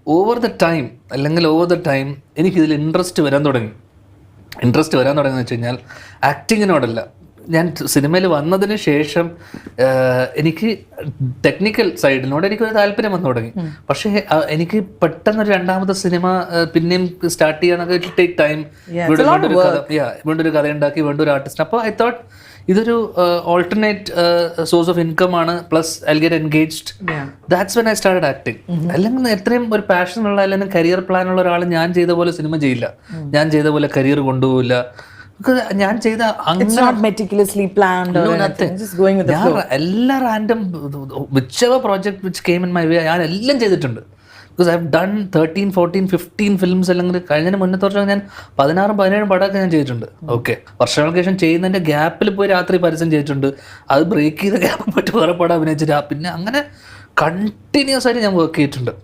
Over the time എനിക്കിതിൽ interest വരാൻ തുടങ്ങിയെന്ന് വെച്ച് കഴിഞ്ഞാൽ ആക്ടിങ്ങിനോടല്ല. ഞാൻ സിനിമയിൽ വന്നതിന് ശേഷം എനിക്ക് ടെക്നിക്കൽ സൈഡിനോട് എനിക്കൊരു താല്പര്യം വന്നു തുടങ്ങി. പക്ഷേ എനിക്ക് പെട്ടെന്നൊരു രണ്ടാമത്തെ സിനിമ പിന്നെയും സ്റ്റാർട്ട് ചെയ്യാനൊക്കെ ടേക്ക് ടൈം. വീണ്ടും ഒരു കഥ ഉണ്ടാക്കി, വീണ്ടും ഒരു ആർട്ടിസ്റ്റ്. അപ്പോൾ ഐ തോട്ട് ഇതൊരു ഓൾട്ടർനേറ്റ് സോഴ്സ് ഓഫ് ഇൻകം ആണ്, plus I get engaged. That's when I started acting. അല്ലെങ്കിൽ എത്രയും ഒരു പാഷനുള്ള അല്ലെങ്കിൽ കരിയർ പ്ലാൻ ഉള്ള ഒരാൾ ഞാൻ ചെയ്ത പോലെ സിനിമ ചെയ്യില്ല, ഞാൻ ചെയ്ത പോലെ കരിയർ കൊണ്ടുപോകില്ല. ഞാൻ ചെയ്ത എല്ലാ random whichever project which came in my way ഞാൻ എല്ലാം ചെയ്തിട്ടുണ്ട്. Because I have done 13, 14, 15 films. അല്ലെങ്കിൽ കഴിഞ്ഞതിന് മുന്നത്തെ വർഷം ഞാൻ 16, 17 പടമൊക്കെ ഞാൻ ചെയ്തിട്ടുണ്ട്. ഓക്കെ, വർഷങ്ങൾക്ക് ശേഷം ചെയ്യുന്നതിൻ്റെ ഗ്യാപ്പിൽ പോയി രാത്രി പരസ്യം ചെയ്തിട്ടുണ്ട്. അത് ബ്രേക്ക് ചെയ്ത ഗ്യാപ്പ് പറ്റി വേറെ പടം അഭിനയിച്ചിട്ട് പിന്നെ അങ്ങനെ കണ്ടിന്യൂസ് ആയിട്ട് ഞാൻ വർക്ക് ചെയ്തിട്ടുണ്ട്.